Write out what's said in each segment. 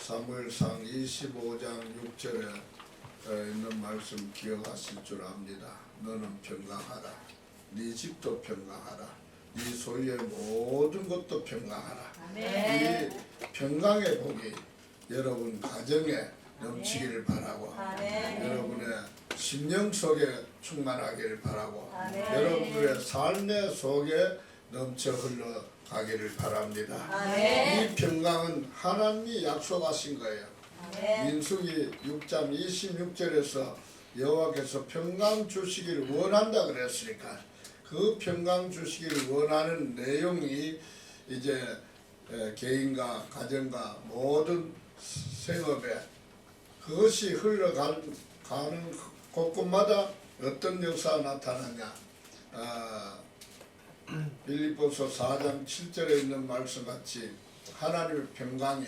사무엘상 25장 6절에 있는 말씀 기억하실 줄 압니다. 너는 평강하라. 네 집도 평강하라. 네 소유의 모든 것도 평강하라. 이 평강의 복이 여러분 가정에 넘치기를 바라고 여러분의 심령 속에 충만하기를 바라고 여러분의 삶의 속에 넘쳐 흘러가기를 바랍니다. 이 평강은 하나님이 약속하신 거예요. 민수기 6장 26절에서 여호와께서 평강 주시기를 원한다 그랬으니까 그 평강 주시기를 원하는 내용이 이제 개인과 가정과 모든 생업에 그것이 흘러가는 곳곳마다 어떤 역사가 나타나냐. 빌립보서 4장 7절에 있는 말씀같이 하나님의 평강이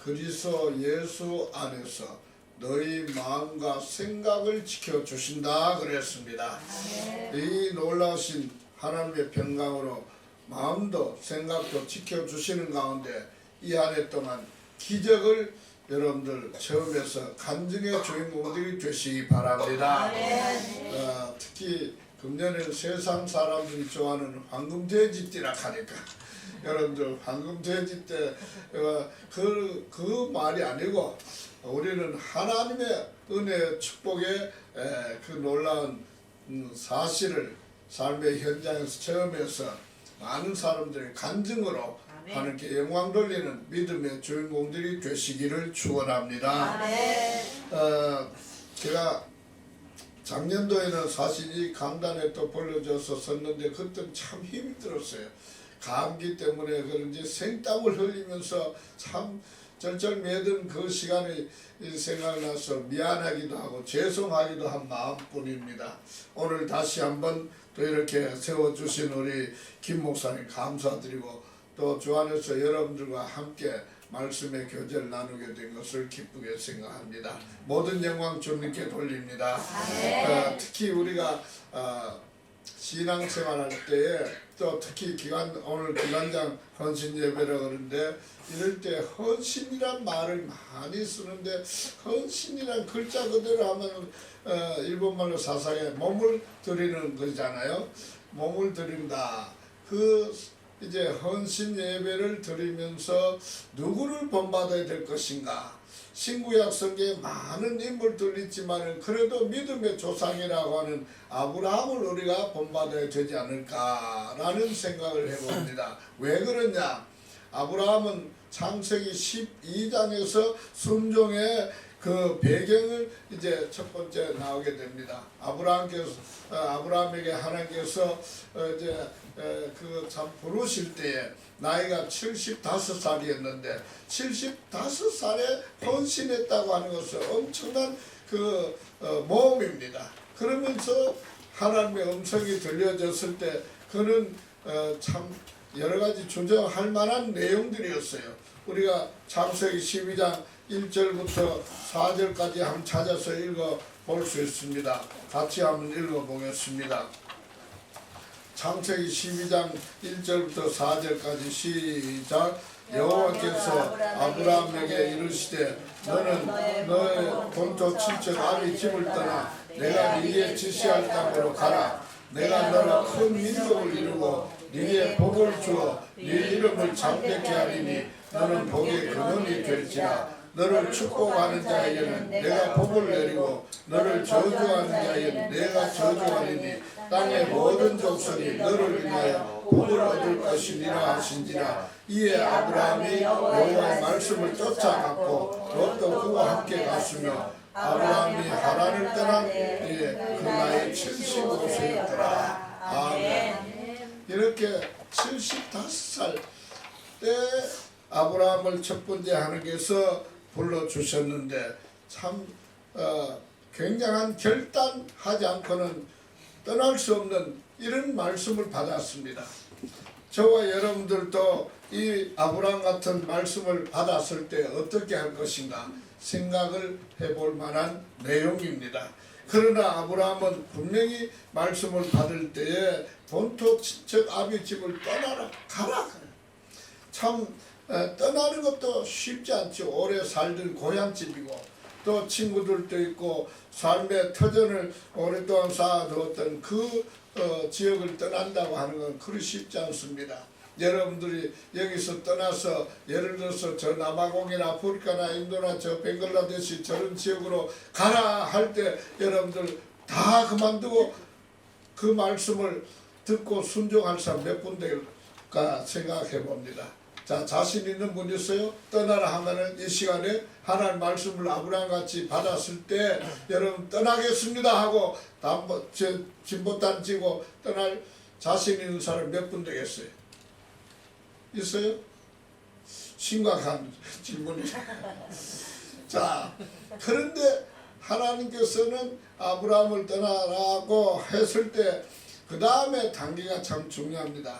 그리스도 예수 안에서 너희 마음과 생각을 지켜주신다 그랬습니다. 이 놀라우신 하나님의 평강으로 마음도 생각도 지켜주시는 가운데 이 한 해 동안 기적을 여러분들 처음에서 간증의 주인공들이 되시기 바랍니다. 특히 금년에는 세상 사람들이 좋아하는 황금돼지띠라 하니까 여러분들 황금돼지띠 그 말이 아니고 우리는 하나님의 은혜 축복의 그 놀라운 사실을 삶의 현장에서 체험해서 많은 사람들의 간증으로 하나님께 영광 돌리는 믿음의 주인공들이 되시기를 축원합니다. 제가 작년도에는 사실 이 강단에 또 불러줘서 섰는데 그때는 참 힘이 들었어요. 감기 때문에 그런지 생땀을 흘리면서 참 절절매든 그 시간이 생각나서 미안하기도 하고 죄송하기도 한 마음뿐입니다. 오늘 다시 한번 또 이렇게 세워주신 우리 김 목사님 감사드리고 또 주 안에서 여러분들과 함께 말씀의 교제를 나누게 된 것을 기쁘게 생각합니다. 모든 영광 주님께 돌립니다. 특히 우리가 신앙생활할 때에 또 특히 오늘 기관장 헌신 예배라 그러는데 이럴 때 헌신이란 말을 많이 쓰는데 헌신이란 글자 그대로 하면 일본말로 사상에 몸을 드리는 거잖아요. 몸을 드린다. 이제 헌신 예배를 드리면서 누구를 본받아야 될 것인가. 신구약 성경에 많은 인물들이 있지만 그래도 믿음의 조상이라고 하는 아브라함을 우리가 본받아야 되지 않을까라는 생각을 해봅니다. 왜 그러냐. 아브라함은 창세기 12장에서 순종의 그 배경을 이제 첫 번째 나오게 됩니다. 아브라함에게 하나님께서 이제 그 참 부르실 때에 나이가 75살이었는데 75살에 헌신했다고 하는 것은 엄청난 그 모험입니다. 그러면서 하나님의 음성이 들려졌을 때 그는 참 여러 가지 주장할 만한 내용들이었어요. 우리가 창세기 12장 1절부터 4절까지 한번 찾아서 읽어볼 수 있습니다. 같이 한번 읽어보겠습니다. 창세기 12장 1절부터 4절까지 시작. 여호와께서 아브라함에게 이르시되 너는 너의 본토 친척 아비 집을 떠나 내가 네게 지시할 땅으로 가라. 내가 너로 큰 민족을 이루고 네게 복을 주어 네 이름을 창대케 하리니 너는 복의 근원이 될지라. 너를 축복하는 자에게는 내가 복을 내리고 너를 저주하는 자에게는 내가 저주하리니 땅의 모든 족속이 너를 인하여 복을 얻을 것이니라 하신지라. 이에 아브라함이 여호와의 말씀을 쫓아갔고 롯도 그와 함께 갔으며 아브라함이 하란을 떠난 그 나이 75세였더라. 아멘. 이렇게 75살 때 아브라함을 첫 번째 하나님께서 불러주셨는데 참 굉장한 결단하지 않고는 떠날 수 없는 이런 말씀을 받았습니다. 저와 여러분들도 이 아브라함 같은 말씀을 받았을 때 어떻게 할 것인가 생각을 해볼 만한 내용입니다. 그러나 아브라함은 분명히 말씀을 받을 때에 본토 친척 아비 집을 떠나라 가라. 참 떠나는 것도 쉽지 않죠. 오래 살던 고향집이고 또 친구들도 있고 삶의 터전을 오랫동안 쌓아두었던 그 지역을 떠난다고 하는 건 그리 쉽지 않습니다. 여러분들이 여기서 떠나서 예를 들어서 저 남아공이나 아프리카나 인도나 저 벵글라데시 저런 지역으로 가라 할 때 여러분들 다 그만두고 그 말씀을 듣고 순종할 사람 몇 분 될까 생각해 봅니다. 자, 자신 있는 분 있어요? 떠나라 하면은 이 시간에 하나님 말씀을 아브라함 같이 받았을 때 여러분 떠나겠습니다 하고 진보단 지고 떠날 자신 있는 사람 몇 분 되겠어요? 있어요? 심각한 질문이죠. 자, 그런데 하나님께서는 아브라함을 떠나라고 했을 때 그 다음에 단계가 참 중요합니다.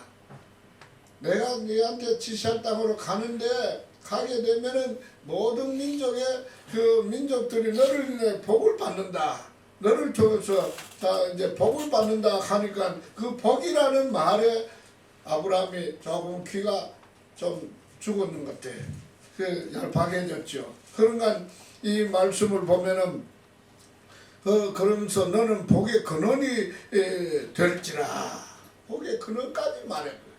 내가 너한테 지시할 땅으로 가는데 가게 되면은 모든 민족의 그 민족들이 너를 인해 복을 받는다. 너를 통해서 다 이제 복을 받는다 하니까 그 복이라는 말에 아브라함이 조금 귀가 좀 죽었는 것 같아. 그 얄팍해졌죠. 그러니까 이 말씀을 보면은 그러면서 너는 복의 근원이 될지라. 복의 근원까지 말했고요.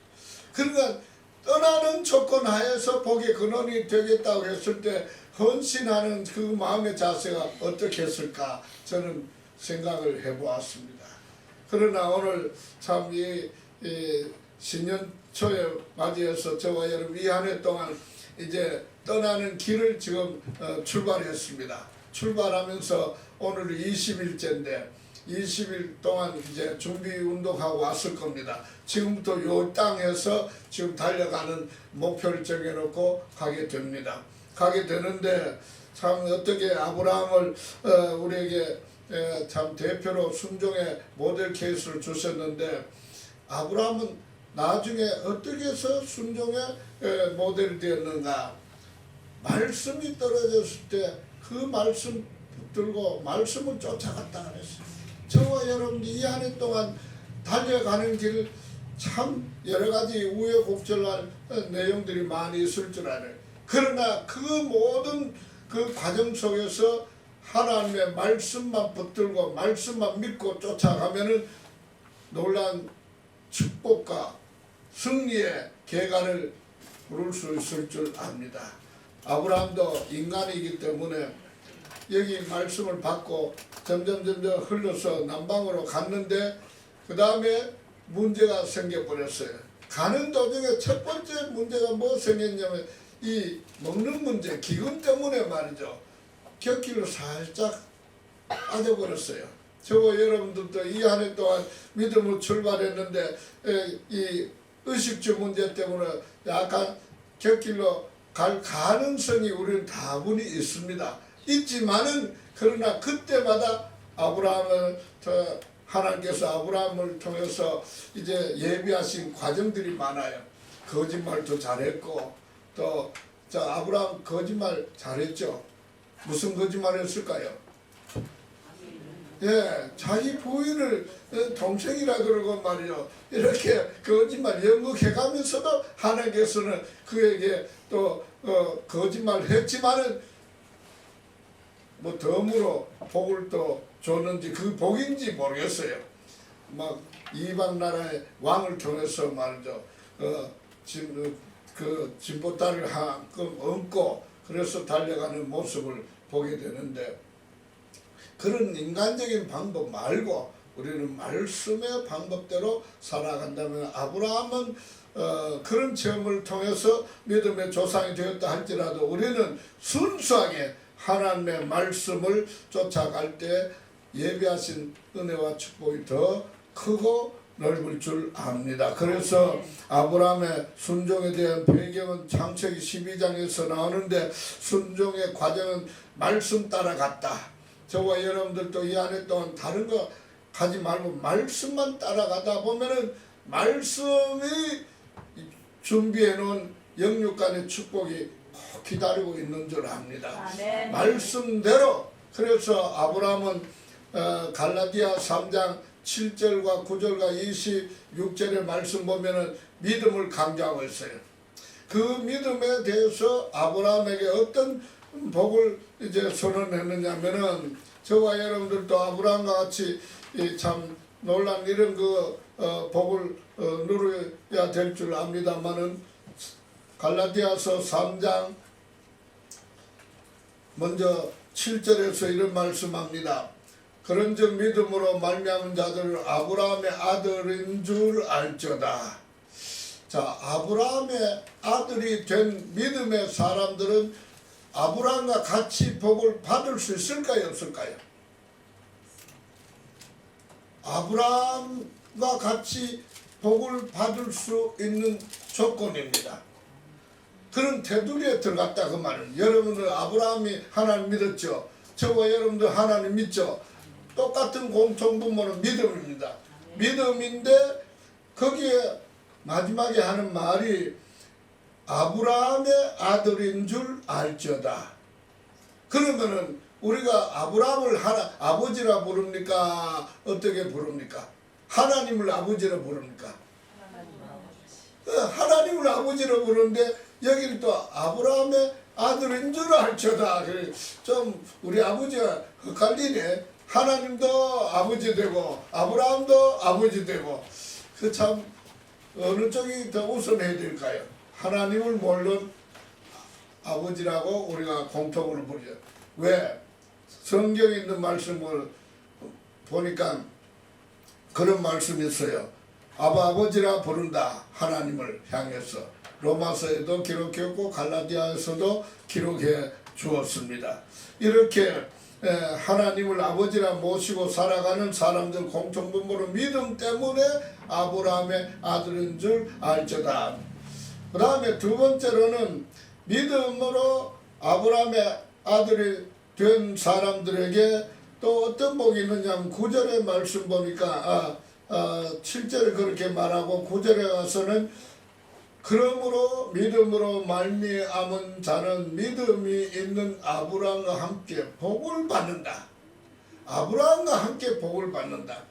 그러니까 떠나는 조건 하에서 복의 근원이 되겠다고 했을 때 헌신하는 그 마음의 자세가 어떻게 했을까 저는 생각을 해보았습니다. 그러나 오늘 참 이 신년 초에 맞이해서 저와 여러분 이 한 해 동안 이제 떠나는 길을 지금 출발했습니다. 출발하면서 오늘 20일째인데 20일 동안 이제 준비 운동하고 왔을 겁니다. 지금부터 요 땅에서 지금 달려가는 목표를 정해놓고 가게 됩니다. 가게 되는데 참 어떻게 아브라함을 우리에게 참 대표로 순종의 모델 케이스를 주셨는데 아브라함은 나중에 어떻게 해서 순종의 모델이 되었는가? 말씀이 떨어졌을 때 그 말씀 붙들고 말씀을 쫓아갔다 그랬어요. 저와 여러분이 이 한 해 동안 달려가는 길 참 여러 가지 우여곡절할 내용들이 많이 있을 줄 알아요. 그러나 그 모든 그 과정 속에서 하나님의 말씀만 붙들고 말씀만 믿고 쫓아가면은 놀라운 축복과 승리의 계가를 부를 수 있을 줄 압니다. 아브라함도 인간이기 때문에 여기 말씀을 받고 점점 흘러서 남방으로 갔는데 그 다음에 문제가 생겨버렸어요. 가는 도중에 첫 번째 문제가 뭐 생겼냐면 이 먹는 문제, 기근 때문에 말이죠. 곁길로 살짝 빠져버렸어요. 저와 여러분들도 이 한 해 동안 믿음으로 출발했는데 이 의식주 문제 때문에 약간 곁길로 갈 가능성이 우리는 다분히 있습니다. 있지만은 그러나 그때마다 아브라함을 하나님께서 아브라함을 통해서 이제 예비하신 과정들이 많아요. 거짓말도 잘했고 또 아브라함 거짓말 잘했죠. 무슨 거짓말을 했을까요? 예, 자기 부인을 동생이라 그러고 말이요. 이렇게 거짓말 연극해가면서도 하나님께서는 그에게 또 거짓말을 했지만은 뭐 덤으로 복을 또 줬는지 그 복인지 모르겠어요. 막 이방 나라의 왕을 통해서 말이죠. 그 진보다리를 한끔 얹고 그래서 달려가는 모습을 보게 되는데 그런 인간적인 방법 말고 우리는 말씀의 방법대로 살아간다면 아브라함은 그런 체험을 통해서 믿음의 조상이 되었다 할지라도 우리는 순수하게 하나님의 말씀을 쫓아갈 때 예비하신 은혜와 축복이 더 크고 넓을 줄 압니다. 그래서 아브라함의 순종에 대한 배경은 창세기 12장에서 나오는데 순종의 과정은 말씀 따라갔다. 저와 여러분들도 이 한 해 동안 다른 거 가지 말고 말씀만 따라가다 보면은 말씀이 준비해 놓은 영육간의 축복이 꼭 기다리고 있는 줄 압니다. 아멘. 말씀대로. 그래서 아브라함은 갈라디아 3장 7절과 9절과 26절의 말씀 보면은 믿음을 강조하고 있어요. 그 믿음에 대해서 아브라함에게 어떤 복을 이제 선언했느냐면은 저와 여러분들도 아브라함과 같이 참 놀란 이런 복을 누려야 될 줄 압니다만은 갈라디아서 3장 먼저 7절에서 이런 말씀합니다. 그런즉 믿음으로 말미암은 자들을 아브라함의 아들인 줄 알죠다. 자, 아브라함의 아들이 된 믿음의 사람들은 아브라함과 같이 복을 받을 수 있을까요, 없을까요? 아브라함과 같이 복을 받을 수 있는 조건입니다. 그런 테두리에 들어갔다 그 말은. 여러분들 아브라함이 하나님 믿었죠. 저와 여러분들 하나님 믿죠. 똑같은 공통분모는 믿음입니다. 믿음인데 거기에 마지막에 하는 말이 아브라함의 아들인 줄 알죠다. 그러면은 우리가 아브라함을 아버지라 부릅니까? 어떻게 부릅니까? 하나님을 아버지라 부릅니까? 하나님을 아버지라 부르는데 여기는 또 아브라함의 아들인 줄 알죠다. 좀 우리 아버지가 헷갈리네. 하나님도 아버지 되고 아브라함도 아버지 되고 그 참 어느 쪽이 더 우선해야 될까요? 하나님을 물론 아버지라고 우리가 공통으로 부르죠. 왜? 성경에 있는 말씀을 보니까 그런 말씀이 있어요. 아버지라 부른다. 하나님을 향해서. 로마서에도 기록했고 갈라디아에서도 기록해 주었습니다. 이렇게 하나님을 아버지라 모시고 살아가는 사람들 공통분모로 믿음 때문에 아브라함의 아들인 줄 알죠다. 그 다음에 두 번째로는 믿음으로 아브라함의 아들이 된 사람들에게 또 어떤 복이 있느냐 하면 9절의 말씀 보니까 7절에 그렇게 말하고 9절에 가서는 그러므로 믿음으로 말미암은 자는 믿음이 있는 아브라함과 함께 복을 받는다. 아브라함과 함께 복을 받는다.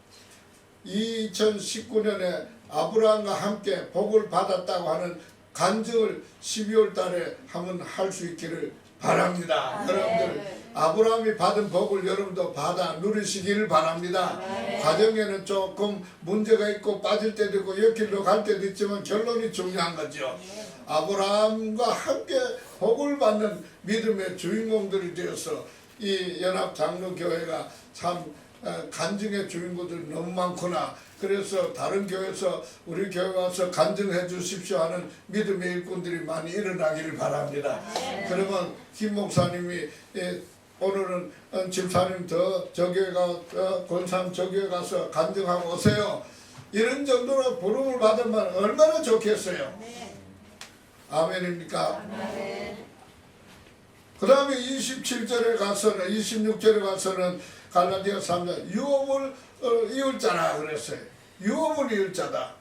2019년에 아브라함과 함께 복을 받았다고 하는 간증을 12월 달에 한번 할 수 있기를 바랍니다. 여러분들 아브라함이 받은 복을 여러분도 받아 누리시기를 바랍니다. 과정에는 조금 문제가 있고 빠질 때도 있고 옆길로 갈 때도 있지만 결론이 중요한 거죠. 아브라함과 함께 복을 받는 믿음의 주인공들이 되어서 이 연합장로교회가 참 간증의 주인공들이 너무 많구나. 그래서 다른 교회에서 우리 교회 와서 간증해 주십시오 하는 믿음의 일꾼들이 많이 일어나기를 바랍니다. 그러면 김 목사님이 오늘은 집사님 저 교회 권산 저 교회 가서 간증하고 오세요. 이런 정도로 부름을 받으면 얼마나 좋겠어요. 아멘입니까? 그 다음에 27절에 가서는 26절에 가서는 갈라디아 3장 유업을 이을 자라 그랬어요. 유업을 이을 자다.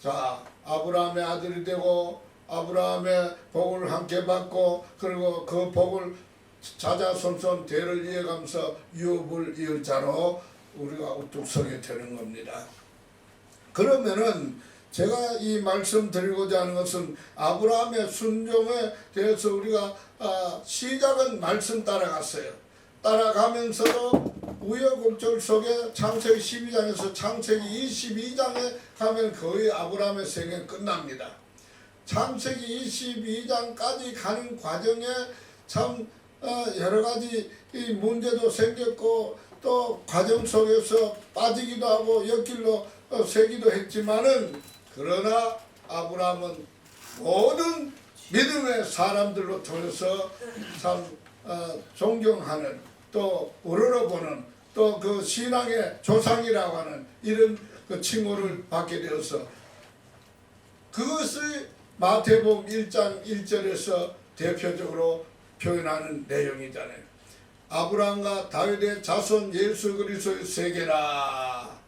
자, 아브라함의 아들이 되고 아브라함의 복을 함께 받고 그리고 그 복을 자자손손 대를 이어가면서 유업을 이을 자로 우리가 우뚝 서게 되는 겁니다. 그러면은 제가 이 말씀 드리고자 하는 것은 아브라함의 순종에 대해서 우리가 시작은 말씀 따라갔어요. 따라가면서도 우여곡절 속에 창세기 12장에서 창세기 22장에 가면 거의 아브라함의 생애 끝납니다. 창세기 22장까지 가는 과정에 참 여러 가지 이 문제도 생겼고 또 과정 속에서 빠지기도 하고 옆길로 새기도 했지만은 그러나 아브라함은 모든 믿음의 사람들로 통해서 참 존경하는 또 우러러보는 또 그 신앙의 조상이라고 하는 이런 그 칭호를 받게 되어서 그것을 마태복음 1장 1절에서 대표적으로 표현하는 내용이잖아요. 아브라함과 다윗의 자손 예수 그리스도의 세계라.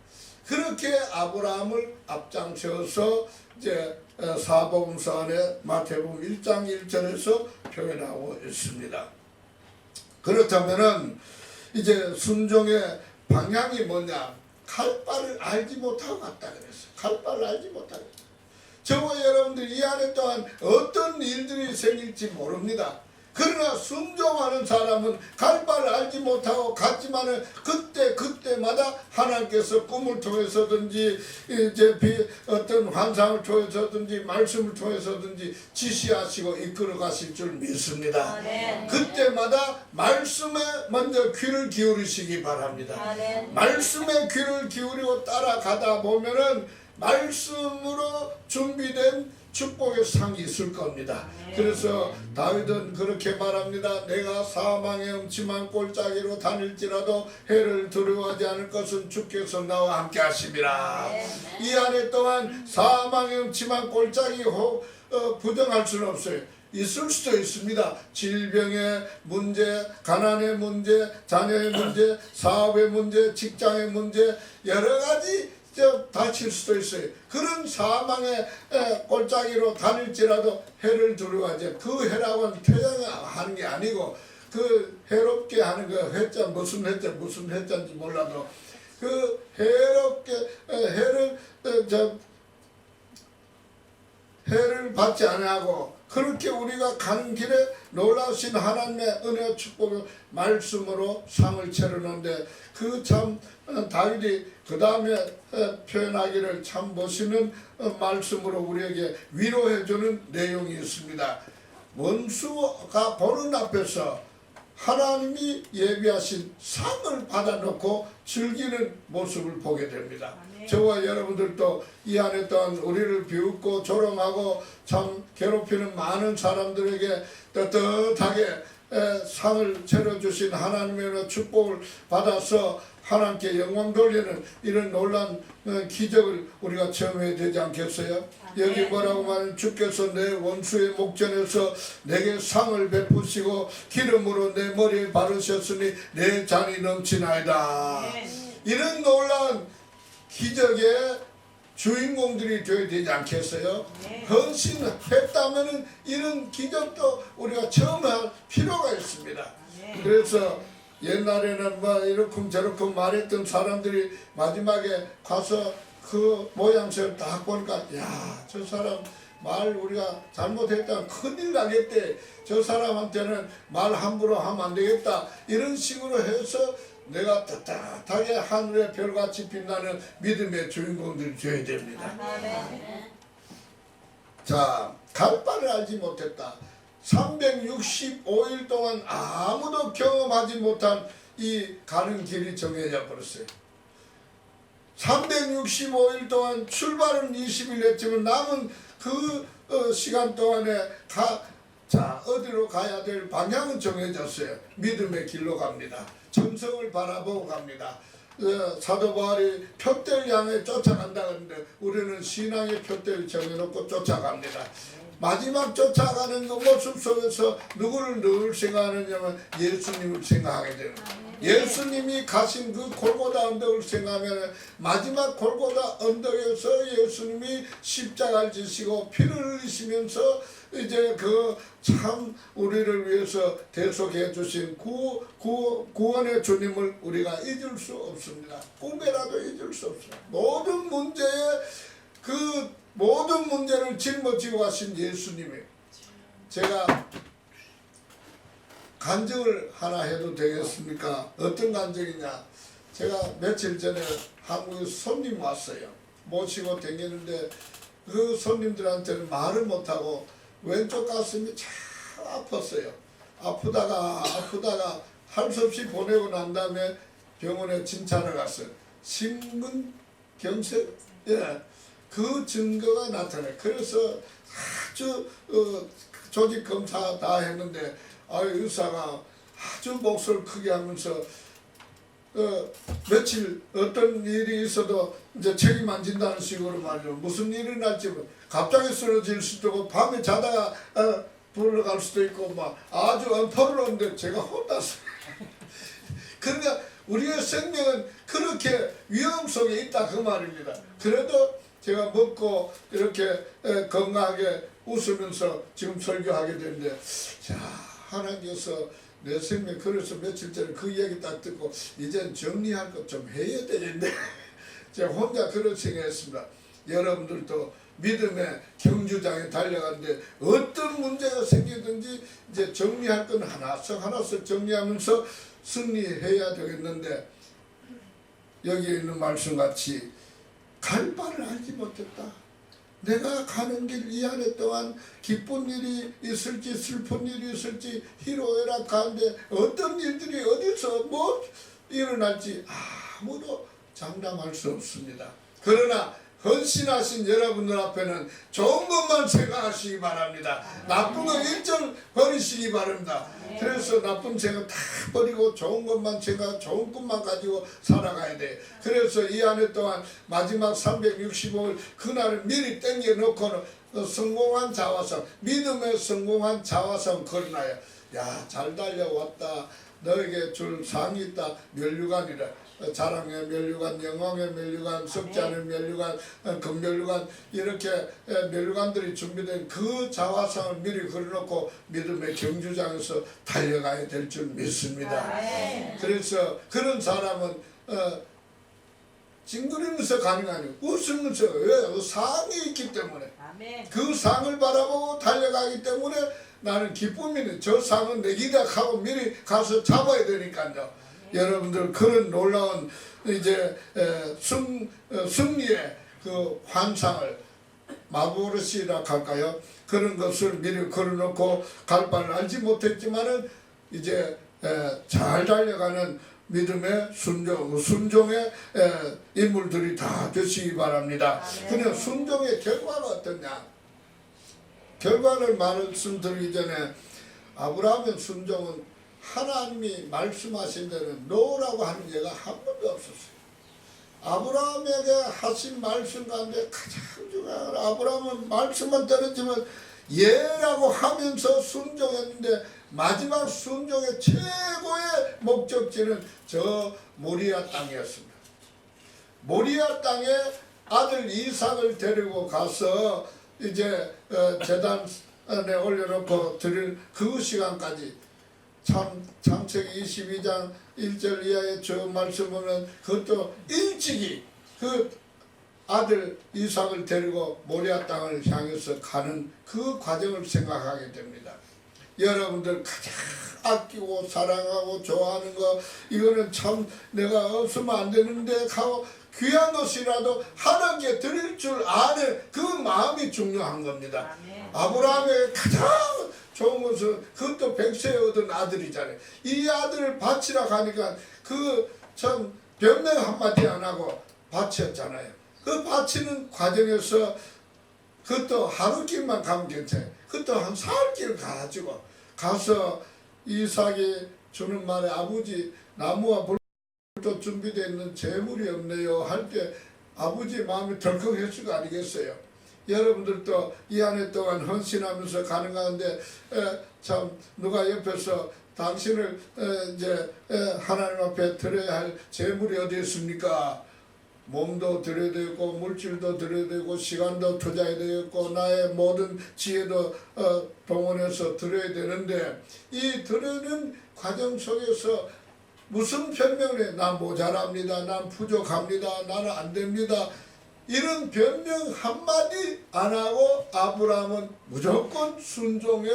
그렇게 아브라함을 앞장세워서 이제 사복음서 안에 마태복음 1장 1절에서 표현하고 있습니다. 그렇다면은 이제 순종의 방향이 뭐냐? 칼바를 알지 못하고 갔다 그랬어요. 칼바를 알지 못하고. 저와 여러분들 이 안에 또한 어떤 일들이 생길지 모릅니다. 그러나 순종하는 사람은 갈 바를 알지 못하고 갔지만은 그때마다 하나님께서 꿈을 통해서든지 이제 어떤 환상을 통해서든지 말씀을 통해서든지 지시하시고 이끌어 가실 줄 믿습니다. 그때마다 말씀에 먼저 귀를 기울이시기 바랍니다. 말씀에 귀를 기울이고 따라가다 보면은 말씀으로 준비된 축복의 상이 있을 겁니다. 그래서 다윗은 그렇게 말합니다. 내가 사망의 음침한 골짜기로 다닐지라도 해를 두려워하지 않을 것은 주께서 나와 함께 하심이라. 이 안에 또한 사망의 음침한 골짜기 부정할 수는 없어요. 있을 수도 있습니다. 질병의 문제, 가난의 문제, 자녀의 문제, 사업의 문제, 직장의 문제, 여러 가지 다칠 수도 있어요. 그런 사망의 골짜기로 다닐지라도 해를 두려워하지. 그 해라고는 퇴장하는 게 아니고 그 해롭게 하는 거 해자 무슨 해자인지 몰라도 그 해롭게 해를 받지 아니하고 그렇게 우리가 가는 길에 놀라우신 하나님의 은혜와 축복을 말씀으로 상을 차려놓는데 그 참 다윗이 그 다음에 표현하기를 참 멋있는 말씀으로 우리에게 위로해주는 내용이 있습니다. 원수가 보는 앞에서 하나님이 예비하신 상을 받아놓고 즐기는 모습을 보게 됩니다. 저와 여러분들도 이 안에 또한 우리를 비웃고 조롱하고 참 괴롭히는 많은 사람들에게 떳떳하게 상을 차려주신 하나님의 축복을 받아서 하나님께 영광 돌리는 이런 놀라운 기적을 우리가 체험해야 되지 않겠어요? 여기 뭐라고 말하면 주께서 내 원수의 목전에서 내게 상을 베푸시고 기름으로 내 머리에 바르셨으니 내 잔이 넘치나이다. 이런 놀라운 기적의 주인공들이 되어야 되지 않겠어요? 헌신했다면 이런 기적도 우리가 체험할 필요가 있습니다. 그래서 옛날에는 뭐 이렇쿵 저렇쿵 말했던 사람들이 마지막에 가서 그 모양새를 딱 보니까 야, 저 사람 말 우리가 잘못했다면 큰일 나겠대. 저 사람한테는 말 함부로 하면 안 되겠다. 이런 식으로 해서 내가 따뜻하게 하늘의 별같이 빛나는 믿음의 주인공들이 되어야 됩니다. 자, 갈 바를 알지 못했다. 365일 동안 아무도 경험하지 못한 이 가는 길이 정해져 버렸어요. 365일 동안 출발은 20일 했지만 남은 그 시간 동안에 자, 어디로 가야 될 방향은 정해졌어요. 믿음의 길로 갑니다. 천성을 바라보고 갑니다. 사도 바울이 표대를 향해 쫓아간다 하는데 우리는 신앙의 표대를 정해놓고 쫓아갑니다. 마지막 쫓아가는 그 모습 속에서 누구를 늘 생각하느냐면 예수님을 생각하게 되는 거예요. 예수님이 가신 그 골고다 언덕을 생각하면 마지막 골고다 언덕에서 예수님이 십자가를 지시고 피를 흘리시면서 이제 그 참 우리를 위해서 대속해 주신 구원의 주님을 우리가 잊을 수 없습니다. 꿈에라도 잊을 수 없습니다. 모든 문제를 짊어지고 가신 예수님이 제가 간증을 하나 해도 되겠습니까? 어떤 간증이냐? 제가 며칠 전에 한국에 손님 왔어요. 모시고 다니는데 그 손님들한테는 말을 못하고 왼쪽 가슴이 참 아팠어요. 아프다가 할 수 없이 보내고 난 다음에 병원에 진찰을 갔어요. 심근경색? 예. 그 증거가 나타나요. 그래서 아주 조직 검사 다 했는데 의사가 아주 목소리를 크게 하면서 며칠 어떤 일이 있어도 이제 책임 안 진다는 식으로 말이죠. 무슨 일이 날지 갑자기 쓰러질 수도 있고 밤에 자다가 불러 갈 수도 있고 막 아주 엄포르는데 제가 혼났어요. 그러니까 우리의 생명은 그렇게 위험 속에 있다 그 말입니다. 그래도 제가 먹고 이렇게 건강하게 웃으면서 지금 설교하게 되는데 자, 하나님께서 내 생명 그래서 며칠 전에 그 얘기 딱 듣고 이젠 정리할 것 좀 해야 되는데 제가 혼자 그런 생각했습니다. 여러분들도 믿음의 경주장에 달려가는데 어떤 문제가 생기든지 이제 정리할 건 하나씩 정리하면서 승리해야 되겠는데, 여기 있는 말씀같이 갈 바를 알지 못했다. 내가 가는 길 이 한 해 동안 기쁜 일이 있을지 슬픈 일이 있을지 희로애락 가운데 어떤 일들이 어디서 뭐 일어날지 아무도 장담할 수 없습니다. 그러나 헌신하신 여러분들 앞에는 좋은 것만 생각하시기 바랍니다. 나쁜 거 일절 버리시기 바랍니다. 그래서 나쁜 생각 다 버리고 좋은 것만 생각, 좋은 꿈만 가지고 살아가야 돼. 그래서 이 한 해 동안 마지막 365일 그날을 미리 땡겨놓고는 성공한 자화상, 믿음의 성공한 자화상 걸어놔요. 야, 잘 달려왔다. 너에게 줄 상이 있다. 면류관이라. 자랑의 면류관, 영광의 면류관, 석자의 면류관, 금면류관, 이렇게 면류관들이 준비된 그 자화상을 미리 걸어놓고 믿음의 경주장에서 달려가야 될 줄 믿습니다. 그래서 그런 사람은 찡그리면서 가는 게 아니고 웃으면서, 왜? 상이 있기 때문에, 그 상을 바라보고 달려가기 때문에 나는 기쁨이 있는, 저 상은 내 기다 하고 미리 가서 잡아야 되니까요. 여러분들 그런 놀라운 이제 승리의 그 환상을 마보르시라 할까요? 그런 것을 미리 걸어놓고 갈 바를 알지 못했지만은 이제 잘 달려가는 믿음의 순종의 인물들이 다 되시기 바랍니다. 그냥 순종의 결과가 어떠냐? 결과를 말씀드리기 전에 아브라함의 순종은 하나님이 말씀하신 대로 노라고 하는 예가 한 번도 없었어요. 아브라함에게 하신 말씀 가운데 가장 중요한, 아브라함은 말씀만 떨어지면 예라고 하면서 순종했는데 마지막 순종의 최고의 목적지는 저 모리아 땅이었습니다. 모리아 땅에 아들 이삭을 데리고 가서 이제 제단에 올려놓고 드릴 그 시간까지, 창세기 22장 1절 이하의 저 말씀은 그것도 일찍이 그 아들 이삭을 데리고 모리아 땅을 향해서 가는 그 과정을 생각하게 됩니다. 여러분들 가장 아끼고 사랑하고 좋아하는 거, 이거는 참 내가 없으면 안 되는데 하고 귀한 것이라도 하나님께 드릴 줄 아는 그 마음이 중요한 겁니다. 아브라함의 가장 좋은 것은 그것도 100세에 얻은 아들이잖아요. 이 아들을 바치라 하니까 그 참 변명 한마디 안 하고 바쳤잖아요. 그 바치는 과정에서 그것도 하루 길만 가면 괜찮아요. 그것도 한 사흘길 가지고 가서 이삭이 주는 말에, 아버지 나무와 불도 준비되어 있는 재물이 없네요 할 때 아버지 마음이 덜컥했을 거 아니겠어요? 여러분들도 이 한 해 동안 헌신하면서 가는 가운데 참 누가 옆에서 당신을 이제 하나님 앞에 드려야 할 재물이 어디 있습니까? 몸도 드려야 되고 물질도 드려야 되고 시간도 투자해야 되고 나의 모든 지혜도 동원해서 드려야 되는데, 이 드리는 과정 속에서 무슨 변명을 해? 난 모자랍니다. 난 부족합니다. 나는 안 됩니다. 이런 변명 한마디 안 하고 아브라함은 무조건 순종의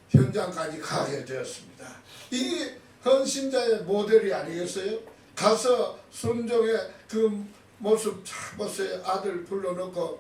현장까지 가게 되었습니다. 이 헌신자의 모델이 아니겠어요? 가서 순종의 그 모습 참 보세요. 아들 불러놓고,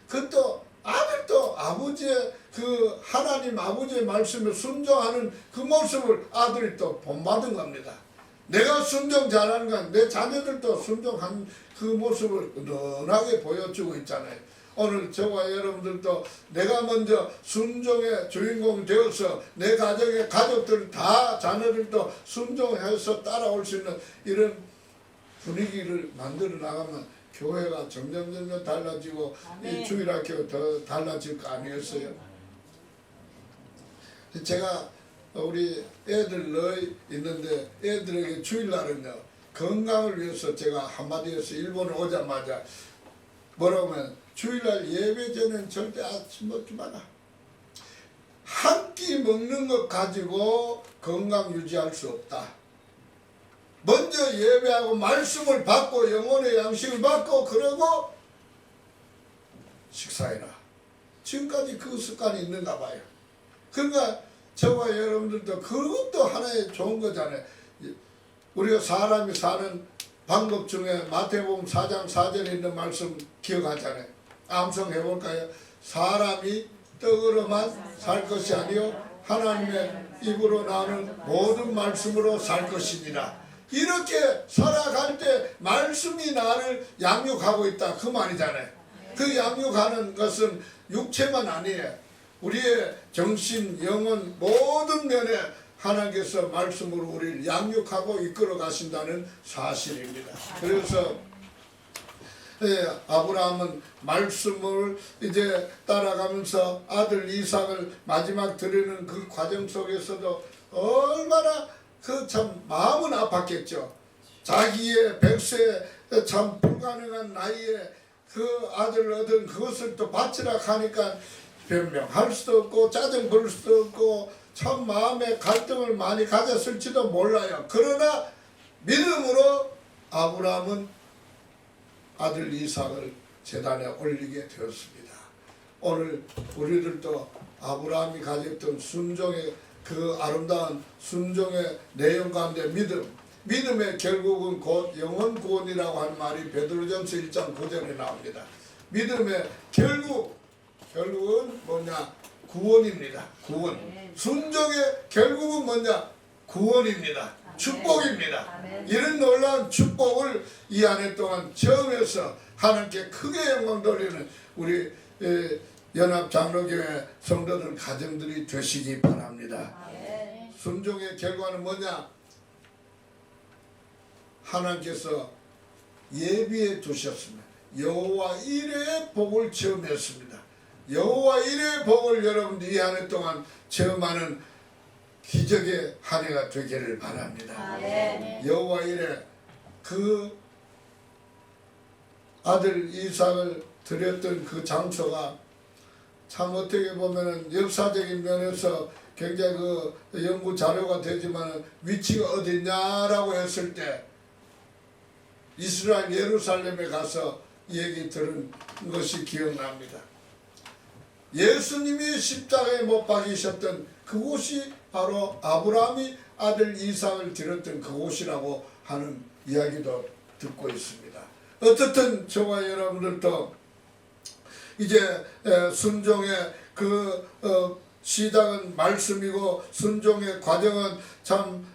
그것도 아들도 아버지의 그 하나님 아버지의 말씀에 순종하는 그 모습을 아들이 또 본받은 겁니다. 내가 순종 잘하는 건 내 자녀들도 순종한 그 모습을 은은하게 보여주고 있잖아요. 오늘 저와 여러분들도 내가 먼저 순종의 주인공 되어서 내 가정의 가족들 다 자녀들도 순종해서 따라올 수 있는 이런 분위기를 만들어 나가면 교회가 점점 달라지고 이 주일학교가 더 달라질 거 아니겠어요? 제가 우리 애들 너희 있는데 애들에게 주일날은요 건강을 위해서 제가 한마디에서 일본에 오자마자 뭐라고 하면, 주일날 예배 전에는 절대 아침 먹지 마라. 한 끼 먹는 것 가지고 건강 유지할 수 없다. 먼저 예배하고 말씀을 받고 영혼의 양식을 받고 그러고 식사해라. 지금까지 그 습관이 있는가 봐요. 그러니까 저와 여러분들도 그것도 하나의 좋은 거잖아요. 우리가 사람이 사는 방법 중에 마태복음 4장 4절에 있는 말씀 기억하잖아요. 암송 해볼까요? 사람이 떡으로만 살 것이 아니요 하나님의 입으로 나오는 모든 말씀으로 살 것이니라. 이렇게 살아갈 때 말씀이 나를 양육하고 있다 그 말이잖아요. 그 양육하는 것은 육체만 아니에요. 우리의 정신, 영혼 모든 면에 하나님께서 말씀으로 우리를 양육하고 이끌어 가신다는 사실입니다. 그래서 아브라함은 말씀을 이제 따라가면서 아들 이삭을 마지막 드리는 그 과정 속에서도 얼마나 그 참 마음은 아팠겠죠. 자기의 100세 참 불가능한 나이에 그 아들을 얻은 그것을 또 바치라 하니까 변명할 수도 없고 짜증 부를 수도 없고 참 마음에 갈등을 많이 가졌을지도 몰라요. 그러나 믿음으로 아브라함은 아들 이삭을 제단에 올리게 되었습니다. 오늘 우리들도 아브라함이 가졌던 순종의 그 아름다운 순종의 내용 가운데 믿음의 결국은 곧 영혼 구원이라고 하는 말이 베드로전서 1장 9절에 나옵니다. 믿음의 결국은 뭐냐? 구원입니다. 구원. 순종의 결국은 뭐냐? 구원입니다. 축복입니다. 이런 놀라운 축복을 이 한 해 동안 체험해서 하나님께 크게 영광 돌리는 우리 연합장로교회 성도들 가정들이 되시기 바랍니다. 순종의 결과는 뭐냐? 하나님께서 예비해 두셨습니다. 여호와 이레의 복을 체험했습니다. 여호와 이레의 복을 여러분들이 이 한 해 동안 체험하는 기적의 한 해가 되기를 바랍니다. 여호와 이레 그 아들 이삭을 드렸던 그 장소가 참 어떻게 보면은 역사적인 면에서 굉장히 그 연구 자료가 되지만 위치가 어디냐라고 했을 때 이스라엘 예루살렘에 가서 얘기 들은 것이 기억납니다. 예수님이 십자가에 못 박이셨던 그곳이 바로 아브라함이 아들 이삭을 드렸던 그곳이라고 하는 이야기도 듣고 있습니다. 어떻든 저와 여러분들도 이제 순종의 그 시작은 말씀이고 순종의 과정은 참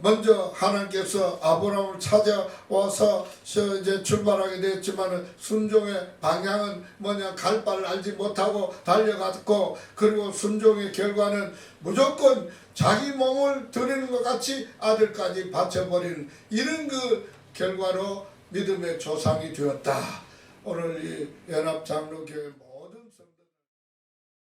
먼저 하나님께서 아브라함을 찾아와서 이제 출발하게 됐지만 순종의 방향은 뭐냐? 갈 바를 알지 못하고 달려갔고 그리고 순종의 결과는 무조건 자기 몸을 드리는 것 같이 아들까지 바쳐버리는 이런 그 결과로 믿음의 조상이 되었다. 오늘 이 연합장로교회